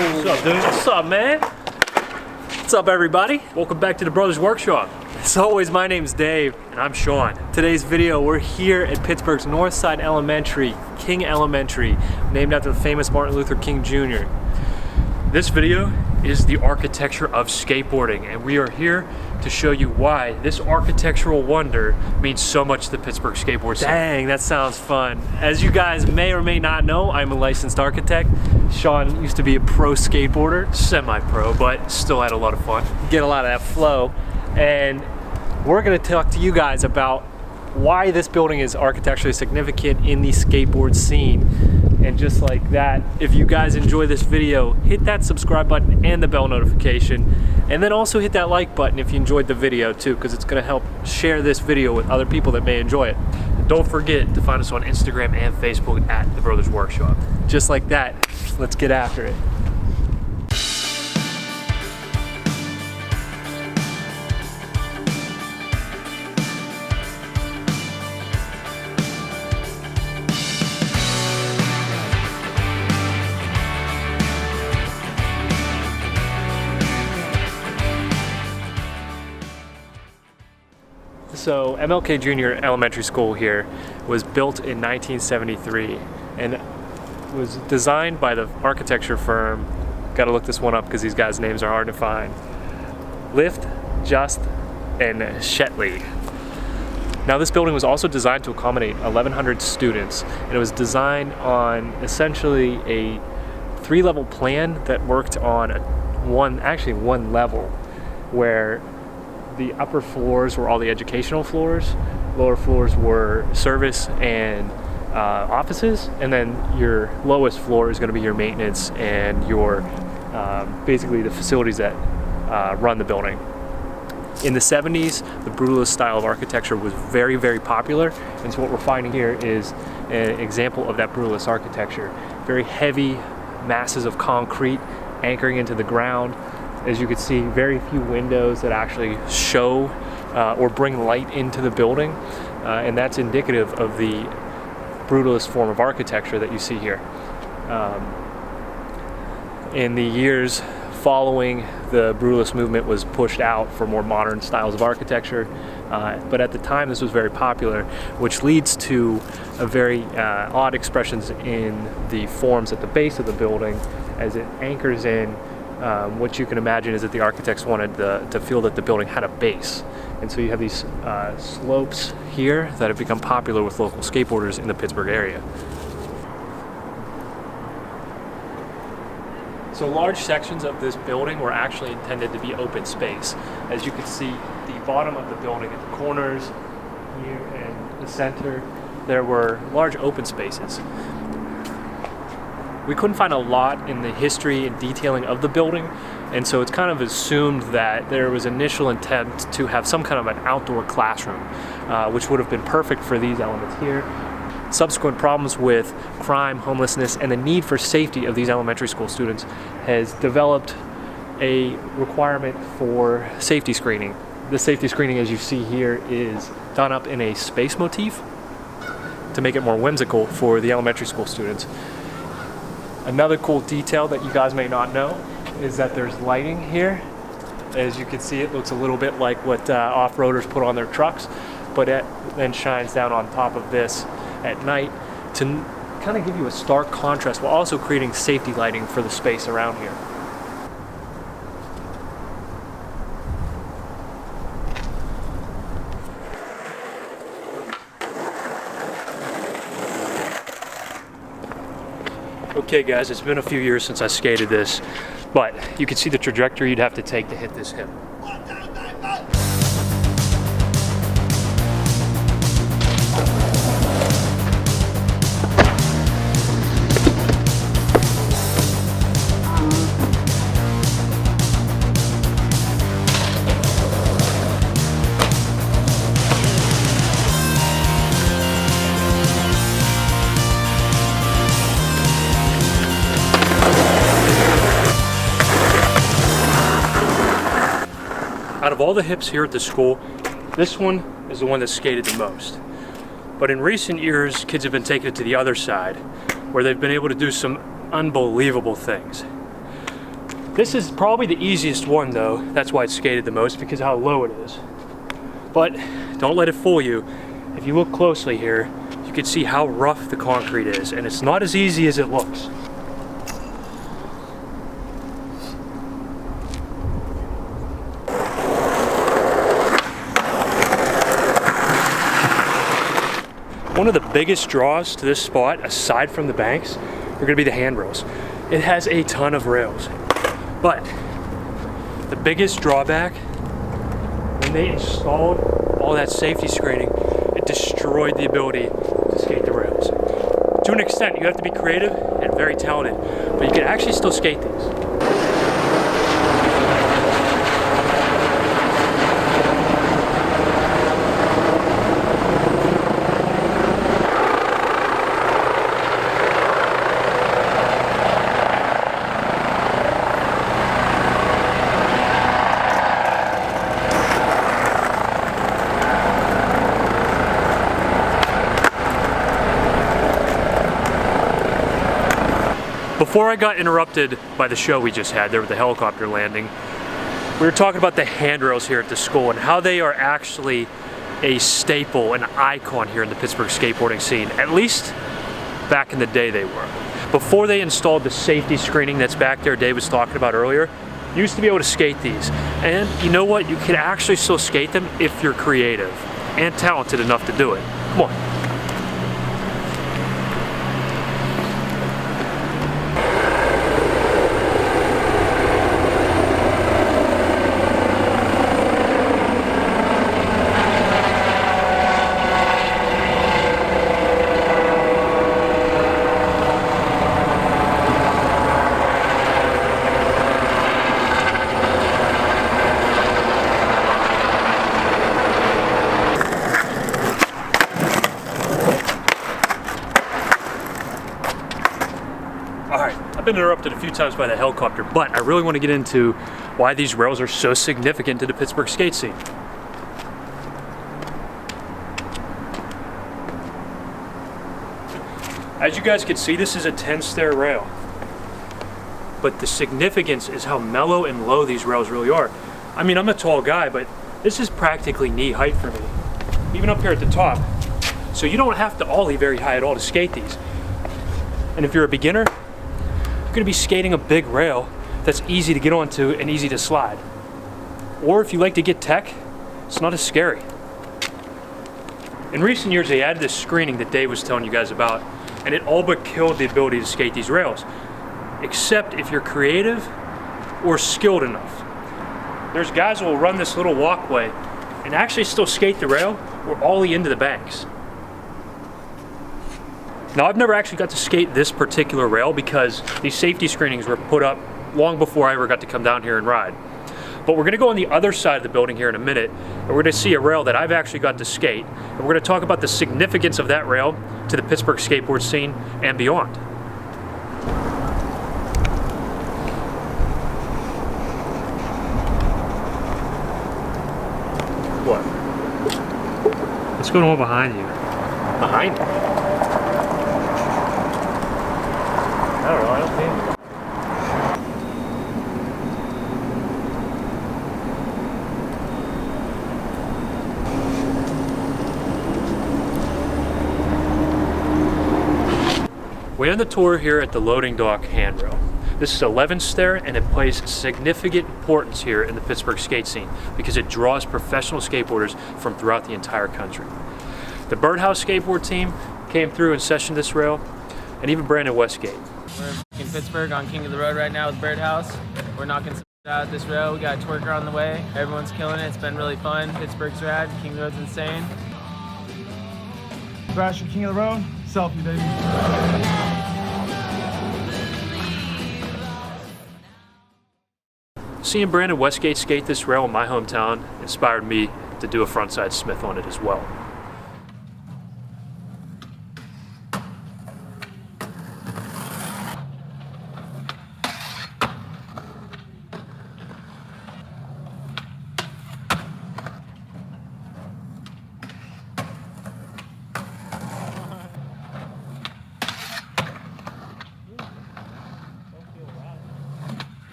What's up, dude? What's up, man? What's up, everybody? Welcome back to the Brothers Workshop. As always, my name's Dave, and I'm Sean. Today's video, we're here at Pittsburgh's Northside Elementary, King Elementary, named after the famous Martin Luther King Jr. This video is the architecture of skateboarding, and we are here to show you why this architectural wonder means so much to the Pittsburgh skateboard scene. Dang, that sounds fun. As you guys may or may not know, I'm a licensed architect. Sean used to be a pro skateboarder, semi-pro, but still had a lot of fun. Get a lot of that flow. And we're gonna talk to you guys about why this building is architecturally significant in the skateboard scene. And just like that, if you guys enjoy this video, hit that subscribe button and the bell notification. And then also hit that like button if you enjoyed the video too, because it's gonna help share this video with other people that may enjoy it. And don't forget to find us on Instagram and Facebook at The Brothers Workshop. Just like that, let's get after it. So MLK Junior Elementary School here was built in 1973 and was designed by the architecture firm, gotta look this one up because these guys' names are hard to find, Lift, Just, and Shetley. Now this building was also designed to accommodate 1,100 students, and it was designed on essentially a 3-level plan that worked on one level, where the upper floors were all the educational floors, lower floors were service and offices, and then your lowest floor is going to be your maintenance and your basically the facilities that run the building. In the 70s, the brutalist style of architecture was very, very popular, and so what we're finding here is an example of that brutalist architecture. Very heavy masses of concrete anchoring into the ground. As you can see, very few windows that actually show or bring light into the building, and that's indicative of the brutalist form of architecture that you see here. In the years following, the brutalist movement was pushed out for more modern styles of architecture, but at the time this was very popular, which leads to a very odd expressions in the forms at the base of the building as it anchors in. What you can imagine is that the architects wanted to feel that the building had a base. And so you have these slopes here that have become popular with local skateboarders in the Pittsburgh area. So large sections of this building were actually intended to be open space. As you can see, the bottom of the building at the corners here and the center, there were large open spaces. We couldn't find a lot in the history and detailing of the building, and so it's kind of assumed that there was initial intent to have some kind of an outdoor classroom, which would have been perfect for these elements here. Subsequent problems with crime, homelessness, and the need for safety of these elementary school students has developed a requirement for safety screening. The safety screening, as you see here, is done up in a space motif to make it more whimsical for the elementary school students. Another cool detail that you guys may not know is that there's lighting here. As you can see, it looks a little bit like what off-roaders put on their trucks, but it then shines down on top of this at night to kind of give you a stark contrast while also creating safety lighting for the space around here. Okay guys, it's been a few years since I skated this, but you can see the trajectory you'd have to take to hit this hip. Out of all the hips here at the school, this one is the one that's skated the most. But in recent years, kids have been taking it to the other side, where they've been able to do some unbelievable things. This is probably the easiest one though. That's why it's skated the most, because of how low it is. But don't let it fool you. If you look closely here, you can see how rough the concrete is, and it's not as easy as it looks. One of the biggest draws to this spot, aside from the banks, are gonna be the handrails. It has a ton of rails, but the biggest drawback, when they installed all that safety screening, it destroyed the ability to skate the rails. To an extent, you have to be creative and very talented, but you can actually still skate these. Before I got interrupted by the show we just had there with the helicopter landing, we were talking about the handrails here at the school and how they are actually a staple, an icon here in the Pittsburgh skateboarding scene. At least back in the day they were. Before they installed the safety screening that's back there Dave was talking about earlier, you used to be able to skate these. And you know what? You can actually still skate them if you're creative and talented enough to do it. Come on. I've been interrupted a few times by the helicopter, but I really want to get into why these rails are so significant to the Pittsburgh skate scene. As you guys can see, this is a 10-stair rail, but the significance is how mellow and low these rails really are. I mean, I'm a tall guy, but this is practically knee height for me, even up here at the top. So you don't have to ollie very high at all to skate these. And if you're a beginner, you're going to be skating a big rail that's easy to get onto and easy to slide. Or if you like to get tech, it's not as scary. In recent years, they added this screening that Dave was telling you guys about, and it all but killed the ability to skate these rails, except if you're creative or skilled enough. There's guys who will run this little walkway and actually still skate the rail or ollie into the banks. Now, I've never actually got to skate this particular rail because these safety screenings were put up long before I ever got to come down here and ride. But we're gonna go on the other side of the building here in a minute, and we're gonna see a rail that I've actually got to skate, and we're gonna talk about the significance of that rail to the Pittsburgh skateboard scene and beyond. What? What's going on behind you? Behind me? I don't know, I don't see it. We're on the tour here at the loading dock handrail. This is 11 stair, and it plays significant importance here in the Pittsburgh skate scene because it draws professional skateboarders from throughout the entire country. The Birdhouse skateboard team came through and sessioned this rail, and even Brandon Westgate. We're in Pittsburgh on King of the Road right now with Birdhouse. We're knocking some out this rail. We got a twerker on the way. Everyone's killing it. It's been really fun. Pittsburgh's rad. King of the Road's insane. Thrasher, King of the Road. Selfie, baby. Seeing Brandon Westgate skate this rail in my hometown inspired me to do a frontside Smith on it as well.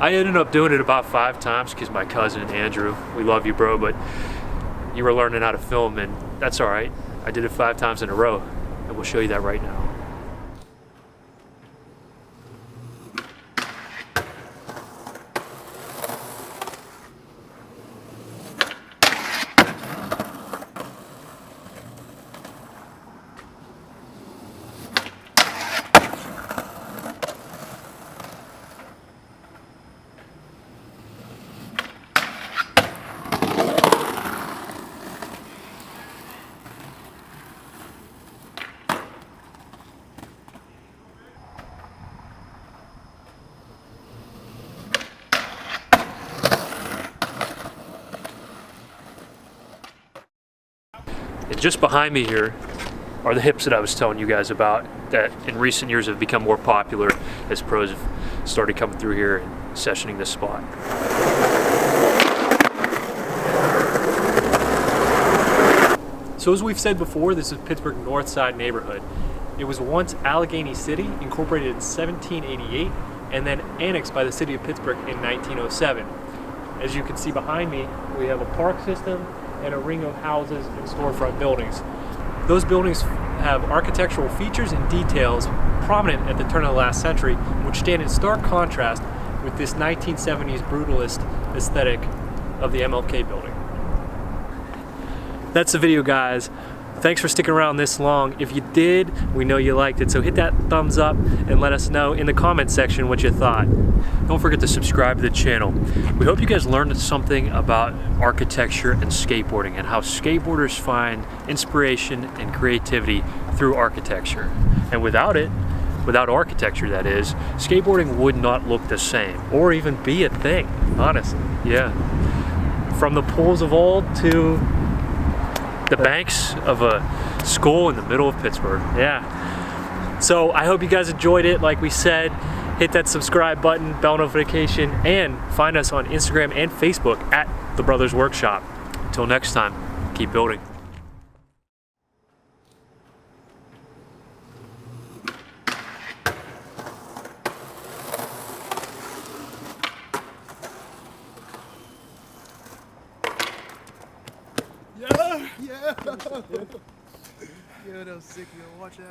I ended up doing it about 5 times because my cousin Andrew, we love you, bro, but you were learning how to film, and that's all right. I did it 5 times in a row, and we'll show you that right now. And just behind me here are the hips that I was telling you guys about that in recent years have become more popular as pros have started coming through here and sessioning this spot. So as we've said before, this is Pittsburgh North Side neighborhood. It was once Allegheny City, incorporated in 1788, and then annexed by the city of Pittsburgh in 1907. As you can see behind me, we have a park system and a ring of houses and storefront buildings. Those buildings have architectural features and details prominent at the turn of the last century, which stand in stark contrast with this 1970s brutalist aesthetic of the MLK building. That's the video, guys. Thanks for sticking around this long. If you did, we know you liked it, so hit that thumbs up and let us know in the comment section what you thought. Don't forget to subscribe to the channel. We hope you guys learned something about architecture and skateboarding and how skateboarders find inspiration and creativity through architecture. And without it, without architecture that is, skateboarding would not look the same or even be a thing, honestly. Yeah. From the pools of old to the banks of a school in the middle of Pittsburgh. Yeah. So I hope you guys enjoyed it. Like we said, hit that subscribe button, bell notification, and find us on Instagram and Facebook at The Brothers Workshop. Until next time, keep building. Yeah. Yo, that was sick, yo. Watch that.